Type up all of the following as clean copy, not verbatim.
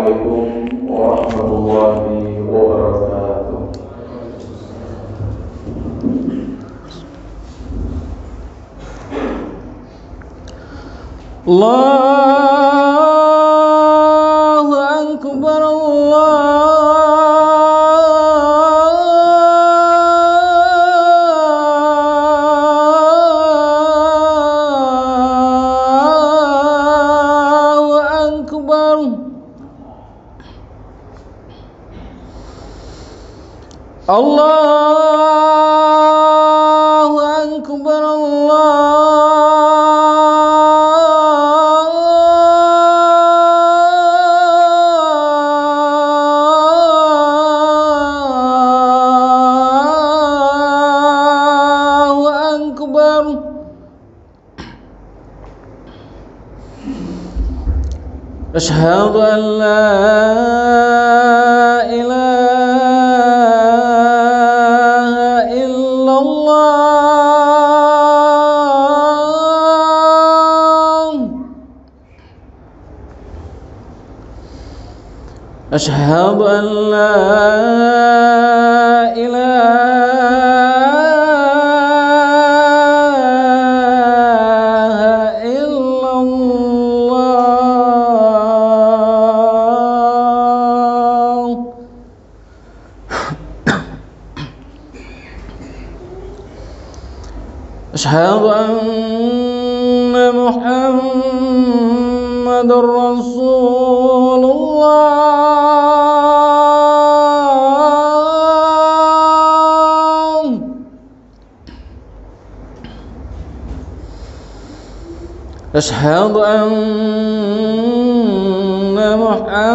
Assalamualaikum warahmatullahi wabarakatuh. Allahu Akbar, Allahu Akbar. Allahu Akbar, Allahu Akbar. Asyhadu an la ilaha illallah. Asyhadu an la ilaha illallah. Asyhadu anna Muhammadar Rasulullah. Asyhadu anna Muhammadar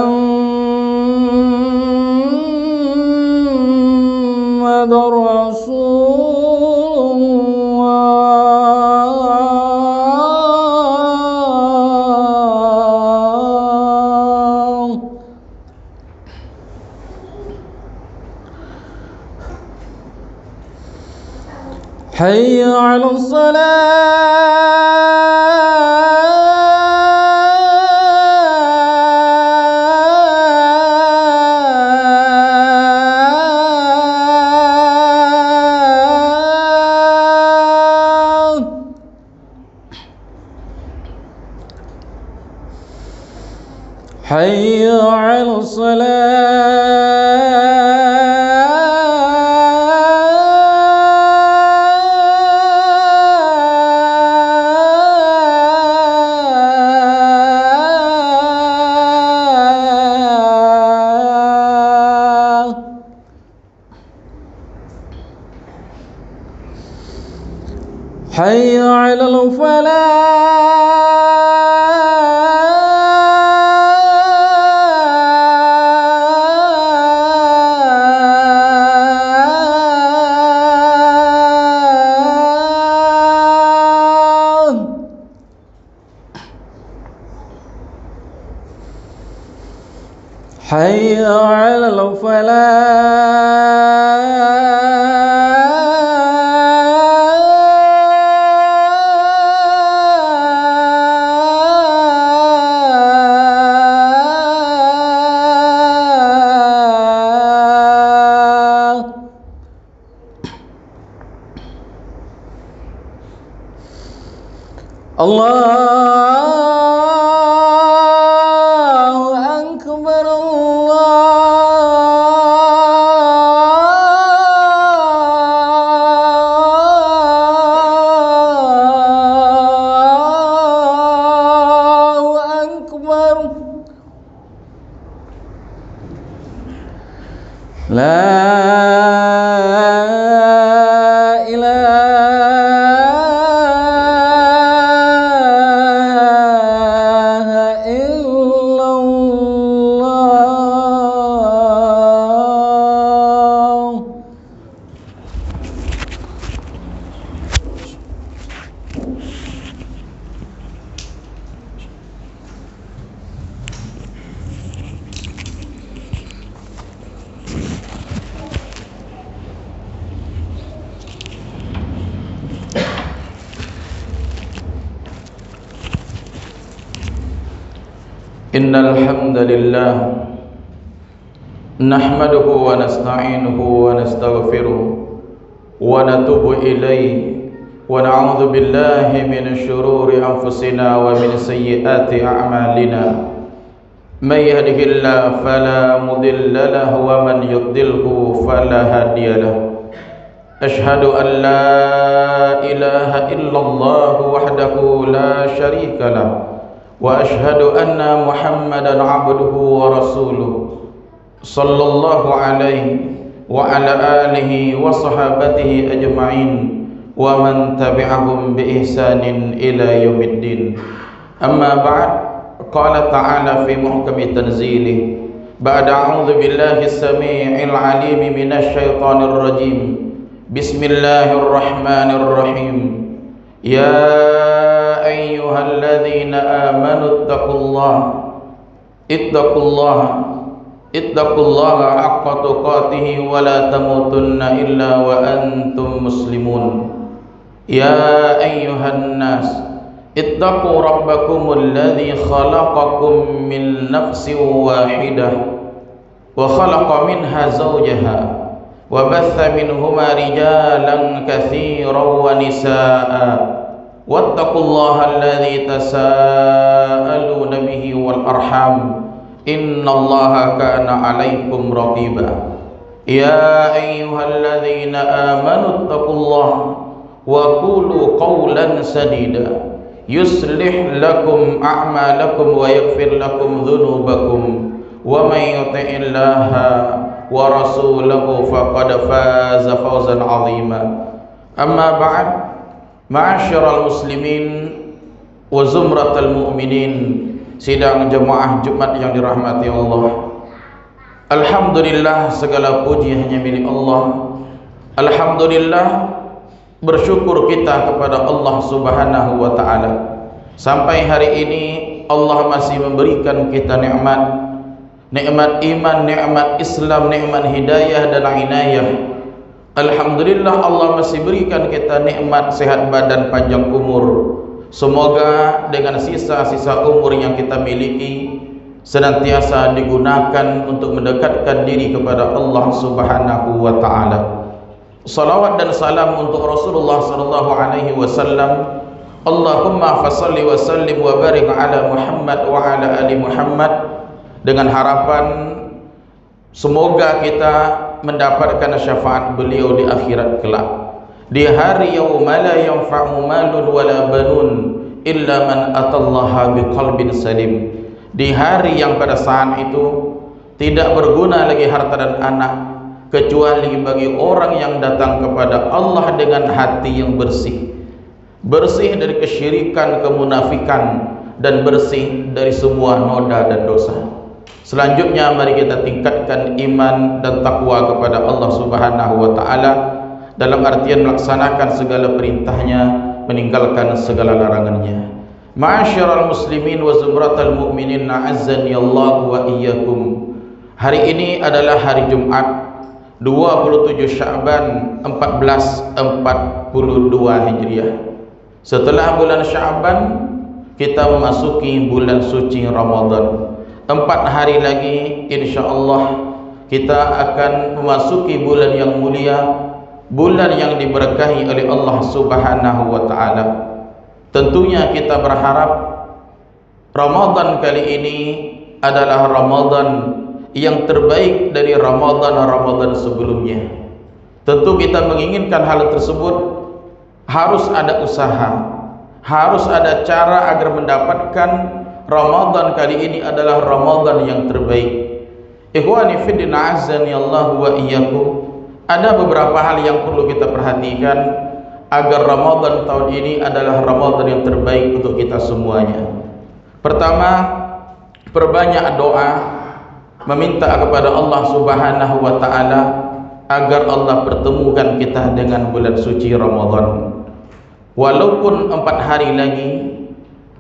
Rasulullah. Hayya 'alas salah. Hayya 'alas salah. Hayya 'alal falah. Hayya 'alal falah. Allahu Akbar, Allahu Akbar. La ilaha Innal hamdalillah nahmaduhu wa nasta'inuhu wa nastaghfiruh wa natubu ilayhi wa na'udzu billahi minasy syururi anfusina wa min sayyiati a'malina. May yahdihillahu fala mudilla lahu wa man yudlilhu fala hadiya lahu. Ashhadu an la ilaha illallah wahdahu la syarika lahu wa ashhadu anna Muhammadan abduhu wa rasuluh sallallahu alaihi wa ala alihi wa sahabatihi ajma'in wa man tabi'ahum bi ihsanin ila yaumiddin. Amma ba'd. Qala ta'ala fi muhkami tanzilih ba'da a'udzu billahi as-sami'il 'alim minasy syaithanir rajim. Bismillahirrahmanirrahim. Ya ayyuhalladzina amanu ittaqullaha haqqa tuqatih wa la tamutunna illa wa antum muslimun. Ya ayyuhan nas ittaqu rabbakumul ladzi khalaqakum min nafsin wahidah wa khalaqa minha zawjaha wa batha minhuma rijalan katsiran wa nisaa'a wattaqullaha alladzi tasaaluna bihi wal arham innallaha kana 'alaikum raqiba. Ya ayyuhalladzina amanu taqullaha wa qulu qawlan sadida yuslih lakum a'malakum wa yaghfir lakum dhunubakum wa may yuti'illaha wa rasulahu faqad faza fawzan 'azima. Amma ba'd. Ma'asyiral muslimin wa zumratal mu'minin, sidang jemaah Jumat yang dirahmati Allah. Alhamdulillah, segala puji hanya milik Allah. Alhamdulillah, bersyukur kita kepada Allah Subhanahu wa ta'ala. Sampai hari ini Allah masih memberikan kita nikmat iman, nikmat Islam, nikmat hidayah dan inayah. Alhamdulillah, Allah masih berikan kita nikmat sehat badan, panjang umur. Semoga dengan sisa-sisa umur yang kita miliki senantiasa digunakan untuk mendekatkan diri kepada Allah Subhanahu wa ta'ala. Salawat dan salam untuk Rasulullah sallallahu alaihi wasallam. Allahumma fasalli wa sallim wa barik ala Muhammad wa ala ali Muhammad, dengan harapan semoga kita mendapatkan syafaat beliau di akhirat kelak, di hari yauma la yanfa'u malun wala banun illa man atallaha biqalbin salim, di hari yang pada saat itu tidak berguna lagi harta dan anak kecuali bagi orang yang datang kepada Allah dengan hati yang bersih, bersih dari kesyirikan, kemunafikan, dan bersih dari semua noda dan dosa. Selanjutnya mari kita tingkatkan iman dan takwa kepada Allah Subhanahu wa ta'ala dalam artian melaksanakan segala perintahnya, meninggalkan segala larangannya. Ma'asyiral muslimin wa zumratal mu'minin, na'azzani Allah wa iyyakum. Hari ini adalah hari Jumat 27 Sya'ban 1442 Hijriah. Setelah bulan Sya'ban kita memasuki bulan suci Ramadan. 4 hari lagi insyaallah kita akan memasuki bulan yang mulia, bulan yang diberkahi oleh Allah Subhanahu wa ta'ala. Tentunya kita berharap Ramadan kali ini adalah Ramadan yang terbaik dari Ramadan sebelumnya. Tentu kita menginginkan hal tersebut, harus ada usaha, harus ada cara agar mendapatkan Ramadan kali ini adalah Ramadan yang terbaik. Ikhwani fiddin, a'azzani Allah wa iyyakum. Ada beberapa hal yang perlu kita perhatikan agar Ramadan tahun ini adalah Ramadan yang terbaik untuk kita semuanya. Pertama, perbanyak doa, meminta kepada Allah Subhanahu wa ta'ala agar Allah pertemukan kita dengan bulan suci Ramadan. Walaupun 4 hari lagi,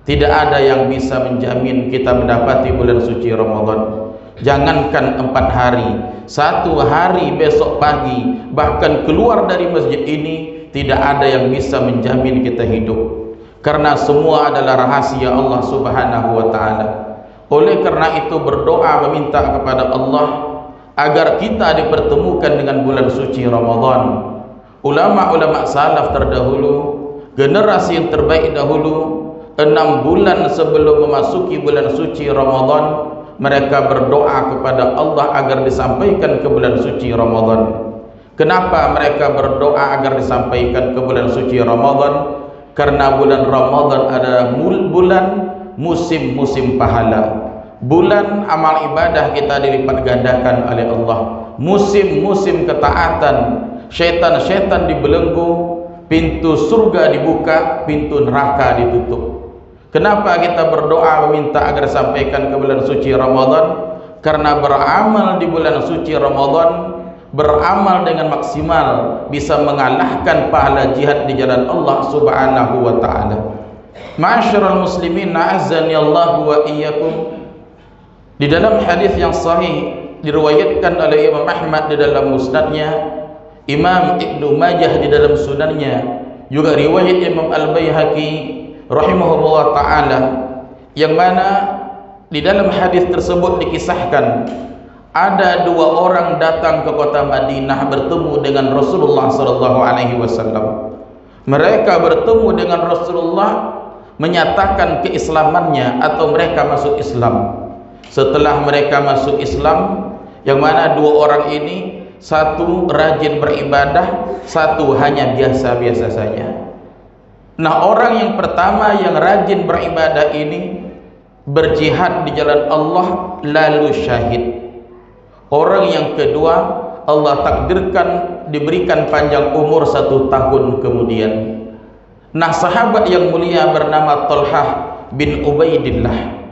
tidak ada yang bisa menjamin kita mendapati bulan suci Ramadan. Jangankan 4 hari, 1 hari besok pagi, bahkan keluar dari masjid ini, tidak ada yang bisa menjamin kita hidup. Karena semua adalah rahasia Allah Subhanahu wa ta'ala. Oleh karena itu berdoa meminta kepada Allah agar kita dipertemukan dengan bulan suci Ramadan. Ulama-ulama salaf terdahulu, generasi yang terbaik dahulu, 6 bulan sebelum memasuki bulan suci Ramadan, mereka berdoa kepada Allah agar disampaikan ke bulan suci Ramadan. Kenapa mereka berdoa agar disampaikan ke bulan suci Ramadan? Karena bulan Ramadan adalah bulan musim-musim pahala. Bulan amal ibadah kita dilipat gandakan oleh Allah. Musim-musim ketaatan, syaitan-syaitan dibelenggu, pintu surga dibuka, pintu neraka ditutup. Kenapa kita berdoa meminta agar disampaikan ke bulan suci Ramadan? Karena beramal di bulan suci Ramadan, beramal dengan maksimal, bisa mengalahkan pahala jihad di jalan Allah Subhanahu wa taala. Ma'asyiral muslimin, a'azzani Allah wa iyyakum. Di dalam hadis yang sahih diriwayatkan oleh Imam Ahmad di dalam musnadnya, Imam Ibnu Majah di dalam sunannya, juga riwayat Imam Al-Baihaqi rahimahullah ta'ala, yang mana di dalam hadis tersebut dikisahkan ada 2 orang datang ke kota Madinah bertemu dengan Rasulullah sallallahu alaihi wasallam. Mereka bertemu dengan Rasulullah, menyatakan keislamannya atau mereka masuk Islam. Setelah mereka masuk Islam, yang mana 2 orang ini, satu rajin beribadah, satu hanya biasa-biasa saja. Nah, orang yang pertama yang rajin beribadah ini berjihad di jalan Allah lalu syahid. Orang yang kedua Allah takdirkan diberikan panjang umur 1 tahun kemudian. Nah, sahabat yang mulia bernama Talhah bin Ubaidillah.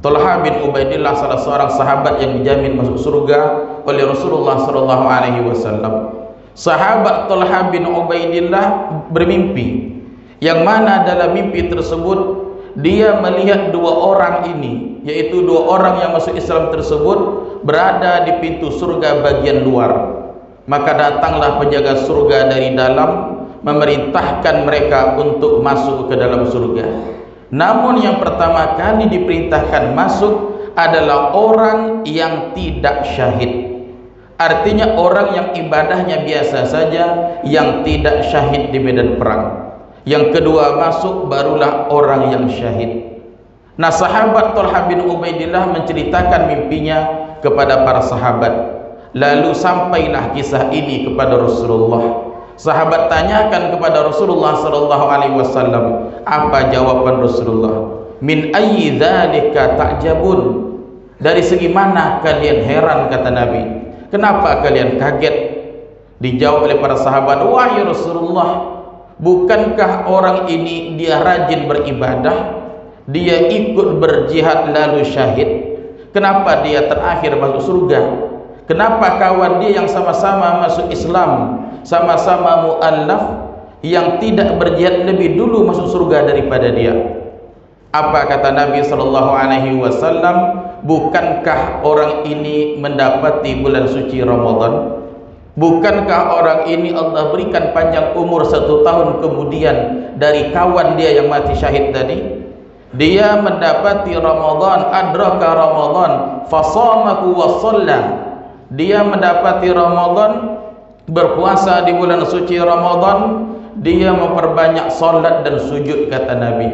Talhah bin Ubaidillah salah seorang sahabat yang dijamin masuk surga oleh Rasulullah sallallahu alaihi wasallam. Sahabat Talhah bin Ubaidillah bermimpi, yang mana dalam mimpi tersebut dia melihat 2 orang ini, yaitu 2 orang yang masuk Islam tersebut berada di pintu surga bagian luar. Maka datanglah penjaga surga dari dalam memerintahkan mereka untuk masuk ke dalam surga. Namun yang pertama kali diperintahkan masuk adalah orang yang tidak syahid. Artinya orang yang ibadahnya biasa saja, yang tidak syahid di medan perang. Yang kedua masuk barulah orang yang syahid. Nah, sahabat Talhah bin Ubaidillah menceritakan mimpinya kepada para sahabat. Lalu sampailah kisah ini kepada Rasulullah. Sahabat tanyakan kepada Rasulullah sallallahu alaihi wasallam, apa jawaban Rasulullah? Min ayyi dzalika ta'jabun? Dari segi mana kalian heran, kata Nabi. Kenapa kalian kaget? Dijawab oleh para sahabat, wahai Rasulullah, bukankah orang ini dia rajin beribadah, dia ikut berjihad lalu syahid? Kenapa dia terakhir masuk surga? Kenapa kawan dia yang sama-sama masuk Islam, sama-sama mu'allaf, yang tidak berjihad lebih dulu masuk surga daripada dia? Apa kata Nabi sallallahu alaihi wasallam? Bukankah orang ini mendapati bulan suci Ramadan? Bukankah orang ini Allah berikan panjang umur 1 tahun kemudian dari kawan dia yang mati syahid tadi? Dia mendapati Ramadan, adraka Ramadan, fasamaku wa shalla. Dia mendapati Ramadan, berpuasa di bulan suci Ramadan, dia memperbanyak salat dan sujud, kata Nabi.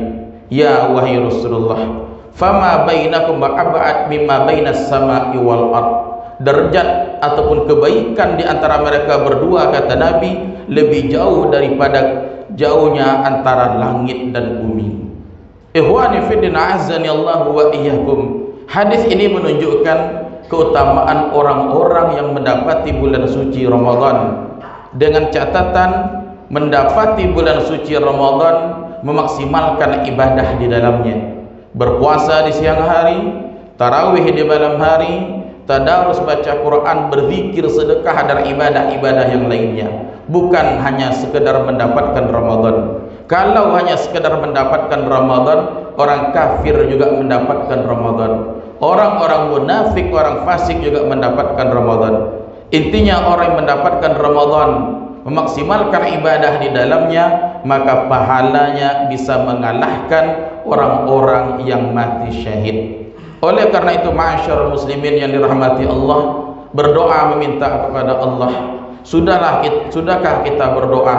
Ya wahai Rasulullah, fama bainakum ba'ab'ad mimma bainas sama'i wal ard. Derajat ataupun kebaikan di antara mereka berdua, kata Nabi, lebih jauh daripada jauhnya antara langit dan bumi. Ikhwani fiddin, a'azzani Allah wa iyyakum. Hadis ini menunjukkan keutamaan orang-orang yang mendapati bulan suci Ramadan. Dengan catatan mendapati bulan suci Ramadan memaksimalkan ibadah di dalamnya. Berpuasa di siang hari, tarawih di malam hari, tadarus baca Quran, berzikir, sedekah, dan ibadah-ibadah yang lainnya. Bukan hanya sekedar mendapatkan Ramadan. Kalau hanya sekedar mendapatkan Ramadan, orang kafir juga mendapatkan Ramadan. Orang-orang munafik, orang fasik juga mendapatkan Ramadan. Intinya orang yang mendapatkan Ramadan, memaksimalkan ibadah di dalamnya, maka pahalanya bisa mengalahkan orang-orang yang mati syahid. Oleh karena itu, ma'asyarul muslimin yang dirahmati Allah, berdoa meminta kepada Allah. Sudahkah kita berdoa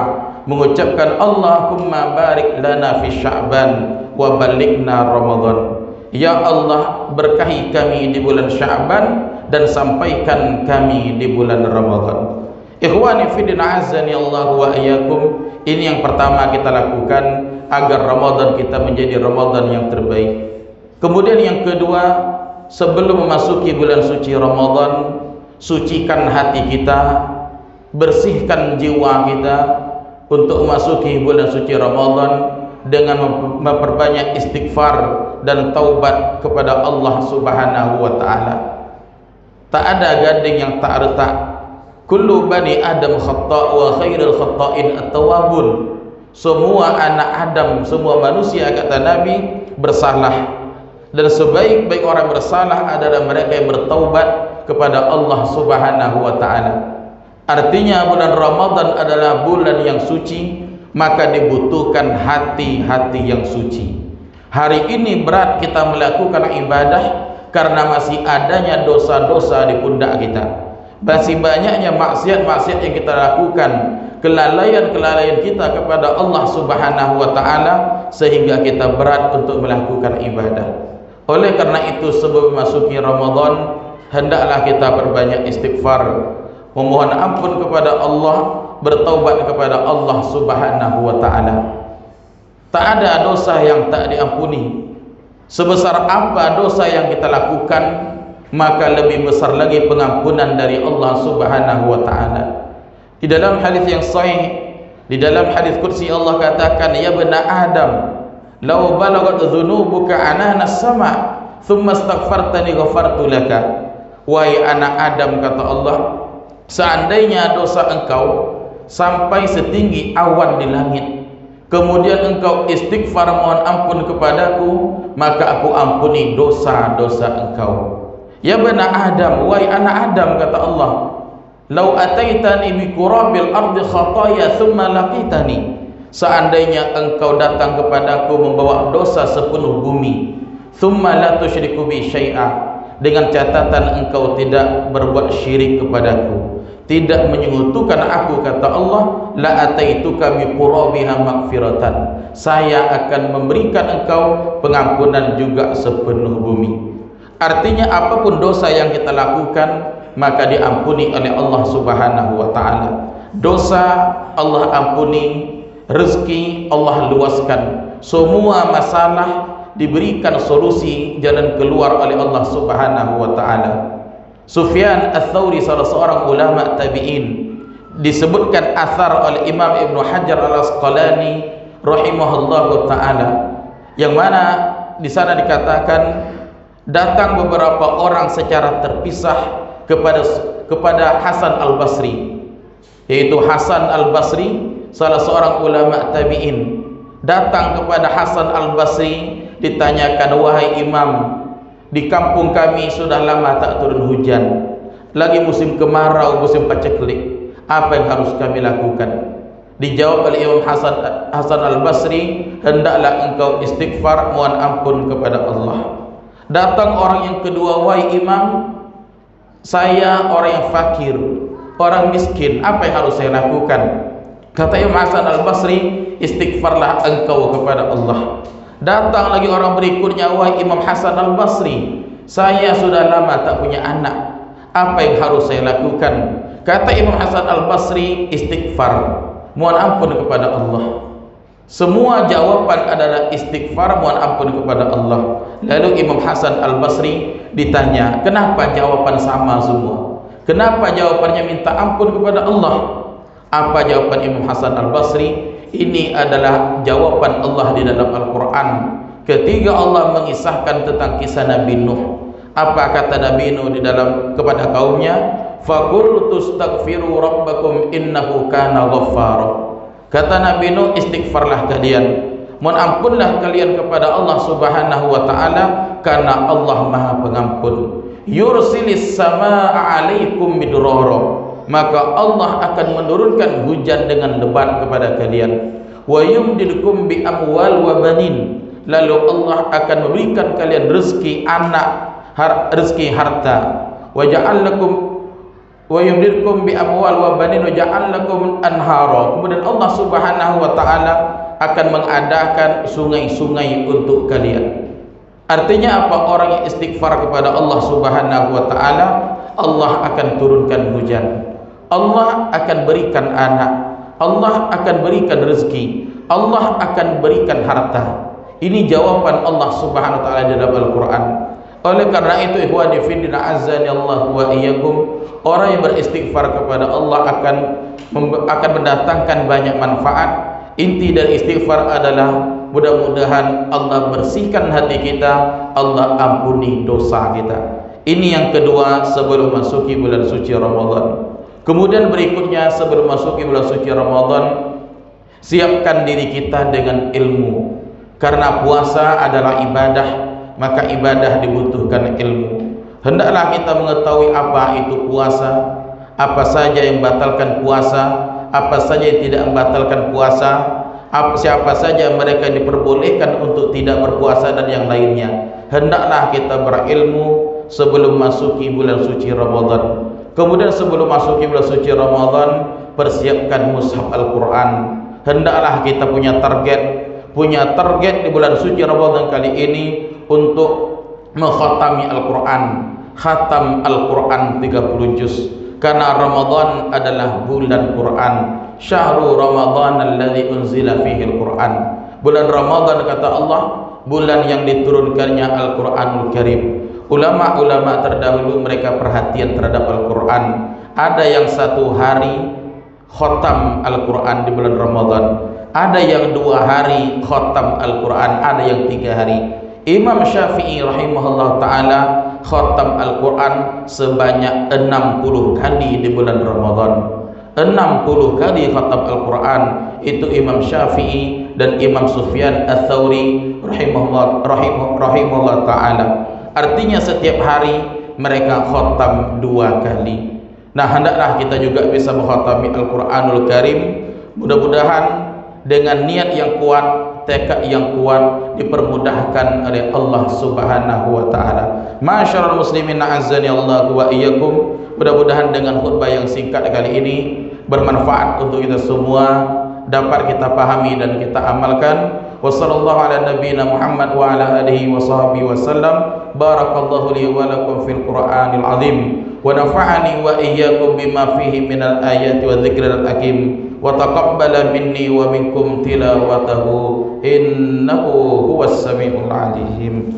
mengucapkan Allahumma barik lana fi Sya'ban wa balighna Ramadan. Ya Allah, berkahi kami di bulan Sya'ban dan sampaikan kami di bulan Ramadan. Ikhwani fi din, azani Allah wa iyyakum. Ini yang pertama kita lakukan agar Ramadan kita menjadi Ramadan yang terbaik. Kemudian yang kedua, sebelum memasuki bulan suci Ramadan, sucikan hati kita, bersihkan jiwa kita untuk memasuki bulan suci Ramadan dengan memperbanyak istighfar dan taubat kepada Allah Subhanahu wa taala. Tak ada gading yang tak retak. Kullu bani Adam khata' wa khairul khata'in at-tawwabun. Semua anak Adam, semua manusia, kata Nabi, bersalah, dan sebaik-baik orang bersalah adalah mereka yang bertaubat kepada Allah Subhanahu wa taala. Artinya bulan Ramadan adalah bulan yang suci, maka dibutuhkan hati-hati yang suci. Hari ini berat kita melakukan ibadah karena masih adanya dosa-dosa di pundak kita. Masih banyaknya maksiat-maksiat yang kita lakukan, kelalaian-kelalaian kita kepada Allah Subhanahu wa taala, sehingga kita berat untuk melakukan ibadah. Oleh karena itu, sebelum memasuki Ramadan, hendaklah kita berbanyak istighfar, memohon ampun kepada Allah, bertaubat kepada Allah Subhanahu wa taala. Tak ada dosa yang tak diampuni. Sebesar apa dosa yang kita lakukan, maka lebih besar lagi pengampunan dari Allah Subhanahu wa taala. Di dalam hadis yang sahih, di dalam hadis qudsi, Allah katakan, ya bani Adam, law balagat dhunubuka anana sama thumma astaghfartani ghafartu laka. Wahai anak Adam, kata Allah, seandainya dosa engkau sampai setinggi awan di langit, kemudian engkau istighfar mohon ampun kepadaku, maka aku ampuni dosa-dosa engkau. Ya bani Adam, wahai anak Adam, kata Allah, lau ataitani bi qurabil ardi khataya thumma laqitani, seandainya engkau datang kepadaku membawa dosa sepenuh bumi, thumma la tusyriku bi syai'a, dengan catatan engkau tidak berbuat syirik kepadaku, tidak menyekutukan aku, kata Allah, la ataituka bi qurabiha maghfiratan, saya akan memberikan engkau pengampunan juga sepenuh bumi. Artinya apapun dosa yang kita lakukan, maka diampuni oleh Allah Subhanahu wa taala. Dosa Allah ampuni, rezeki Allah luaskan, semua masalah diberikan solusi jalan keluar oleh Allah Subhanahu wa taala. Sufyan Ats-Tsauri, salah seorang ulama tabi'in, disebutkan athar oleh Imam Ibnu Hajar Al-Asqalani rahimahullahu taala, yang mana di sana dikatakan datang beberapa orang secara terpisah kepada Hasan Al-Basri, yaitu Hasan Al-Basri, salah seorang ulama tabi'in, datang kepada Hasan Al-Basri, ditanyakan, wahai imam, di kampung kami sudah lama tak turun hujan, lagi musim kemarau, musim paceklik, apa yang harus kami lakukan? Dijawab oleh Imam Hasan Al-Basri, hendaklah engkau istighfar, mohon ampun kepada Allah. Datang orang yang kedua, wahai imam, saya orang yang fakir, orang miskin, apa yang harus saya lakukan? Kata Imam Hasan Al-Basri, istighfarlah engkau kepada Allah. Datang lagi orang berikutnya, wahai Imam Hasan Al-Basri, saya sudah lama tak punya anak, apa yang harus saya lakukan? Kata Imam Hasan Al-Basri, istighfar, mohon ampun kepada Allah. Semua jawaban adalah istighfar, mohon ampun kepada Allah. Lalu Imam Hasan Al-Basri ditanya, kenapa jawaban sama semua? Kenapa jawabannya minta ampun kepada Allah? Apa jawaban Imam Hasan Al-Basri? Ini adalah jawaban Allah di dalam Al-Quran ketika Allah mengisahkan tentang kisah Nabi Nuh. Apa kata Nabi Nuh di dalam kepada kaumnya? Faqultu astaghfiru rabbakum innahu kana ghaffara. Kata Nabi Nuh, istighfarlah kalian, mohon ampunlah kalian kepada Allah Subhanahu wa taala, karena Allah Maha Pengampun. Yursilis samaa 'alaikum midrara, maka Allah akan menurunkan hujan dengan lebat kepada kalian. Wa yumdidukum bi amwal wa banin, lalu Allah akan memberikan kalian rezeki anak rezeki harta, wa ja'al lakum wa yumdidkum bi amwal wa banin wa ja'al lakum anhara. Kemudian Allah Subhanahu wa taala akan mengadakan sungai-sungai untuk kalian. Artinya apa? Orang yang istighfar kepada Allah Subhanahu wa taala, Allah akan turunkan hujan, Allah akan berikan anak, Allah akan berikan rezeki, Allah akan berikan harta. Ini jawaban Allah Subhanahu wa taala dalam Al-Qur'an. Oleh karena itu, ikhwani fillah azza Allah wa iyyakum, orang yang beristighfar kepada Allah akan mendatangkan banyak manfaat. Inti dari istighfar adalah mudah-mudahan Allah bersihkan hati kita, Allah ampuni dosa kita. Ini yang kedua sebelum masuki bulan suci Ramadan. Kemudian berikutnya sebelum masuki bulan suci Ramadan, siapkan diri kita dengan ilmu. Karena puasa adalah ibadah, maka ibadah dibutuhkan ilmu. Hendaklah kita mengetahui apa itu puasa, apa saja yang membatalkan puasa, apa saja yang tidak membatalkan puasa, siapa saja mereka yang diperbolehkan untuk tidak berpuasa dan yang lainnya. Hendaklah kita berilmu sebelum masuki bulan suci Ramadan. Kemudian sebelum masuki bulan suci Ramadan, persiapkan mushaf Al-Quran. Hendaklah kita punya target di bulan suci Ramadan kali ini untuk mengkhatami Al-Quran, khatam Al-Quran 30 juz. Karena Ramadan adalah bulan Quran. Syahrul Ramadan alladzi unzila fihi Al-Quran. Bulan Ramadan kata Allah, bulan yang diturunkannya Al-Quranul Karim. Ulama-ulama terdahulu mereka perhatian terhadap Al-Quran. Ada yang 1 hari khatam Al-Quran di bulan Ramadan, ada yang 2 hari khatam Al-Quran, ada yang 3 hari. Imam Syafi'i rahimahullah ta'ala khatam Al-Quran sebanyak 60 kali di bulan Ramadan. 60 kali khatam Al-Quran itu Imam Syafi'i dan Imam Sufyan Ats-Tsauri rahimahullah ta'ala. Artinya setiap hari mereka khatam 2 kali. Nah, hendaklah kita juga bisa mengkhatami Al-Quranul Karim. Mudah-mudahan dengan niat yang kuat, tekad yang kuat, dipermudahkan oleh Allah Subhanahu wa taala. Masyarul muslimin a'azzani Allah wa iyyakum. Mudah-mudahan dengan khutbah yang singkat kali ini bermanfaat untuk kita semua, dapat kita pahami dan kita amalkan. Wassallallahu ala nabiyyina Muhammad wa ala alihi wa sahbihi wasallam. Barakallahu li wa lakum fil Qur'anil azim wa nafa'ani wa iyyakum bima fihi minal ayati wa dzikril hakim. Wa taqabbala minni wa minkum tilawatahu innahu huwas samiul alim.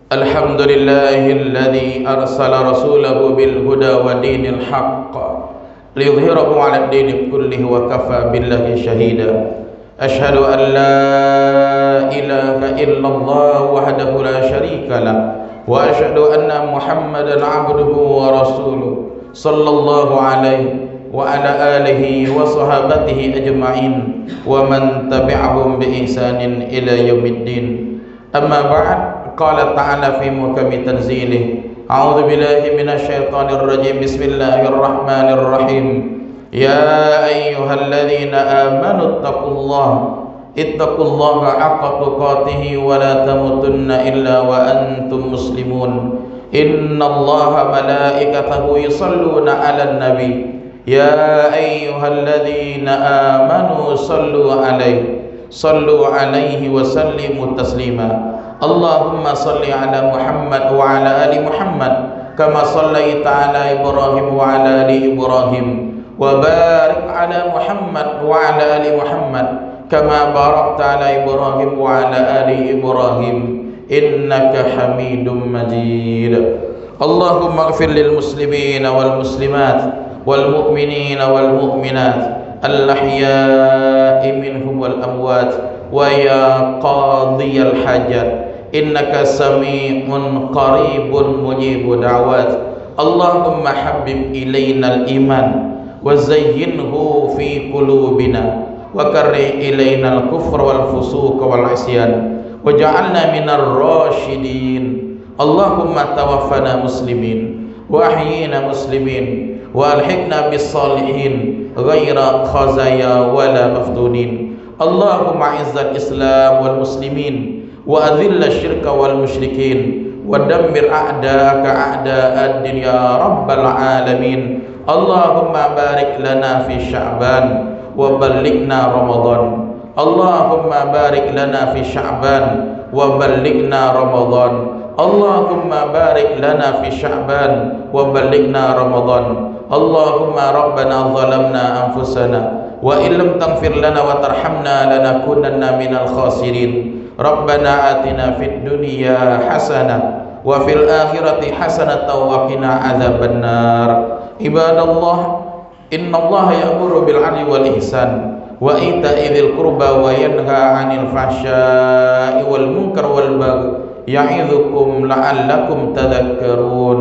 Alhamdulillahilladzi arsala rasulahu bil huda wa dinil haqq liyudhhirahu 'alad dini kullihi wa kafa billahi shahida. Asyhadu an la ilaha illallah wahdahu la syarika lah wa asyhadu anna Muhammadan 'abduhu wa rasuluh sallallahu alaihi wa ala alihi wa sahabatihi ajma'in wa man tabi'ahum bi ihsanin ila yaumiddin. Amma ba'd, qala ta'ala fi muhkami tanzilih, a'udzu billahi minasy syaithanir rajim, bismillahirrahmanir rahim. Ya ayyuhalladzina amanu ittaqullaha haqqa tuqatih wa la tamutunna illa wa antum muslimun. Innallaha malaikatahu yusalluna 'alan nabi. Ya ayyuhalladzina amanu sallu 'alaihi wa sallimu taslima. Allahumma salli ala Muhammad wa ala ali Muhammad kama sallaita ala Ibrahim wa ala ali Ibrahim wa barik ala Muhammad wa ala ali Muhammad kama barakta ala Ibrahim wa ala ali Ibrahim innaka Hamidum Majid. Allahumma ighfir lil muslimin wal muslimat wal mu'minin wal mu'minat al-ahya'i minhum wal amwat wa ya qadhiyal hajat innaka sami'un qaribun mujibu da'wat. Allahumma habib ilainal iman wa zayyinhu fi qulubina wa karrih ilaina al-kufra wal fusuqa wal isyan waj'alna minar rasyidin. Allahumma tawaffana muslimin wa ahyina muslimin wa alhiqna bis salihin ghaira khazaya wala maftunin. Allahumma izzal islam wal muslimin wa adhilla syirka wal musyrikin wa dammir a'da'aka a'da'ad-din ya rabbal alamin. Allahumma barik lana fi sya'ban wa ballighna ramadan. Allahumma barik lana fi sya'ban wa ballighna ramadan. Allahumma barik lana fi sya'ban wa ballighna ramadan. Allahumma rabbana zalamna anfusana wa illam taghfir lana wa tarhamna lanakunanna minal khasirin. Rabbana atina fid dunya hasanah wa fil akhirati hasanatan wa qina adzabannar. Ibadallah, innallaha ya'muru bil 'adli wal ihsan wa ita'i dzil qurba wa yanha 'anil fahsya'i wal munkar wal baghi ya'idzukum la'allakum tadhakkarun.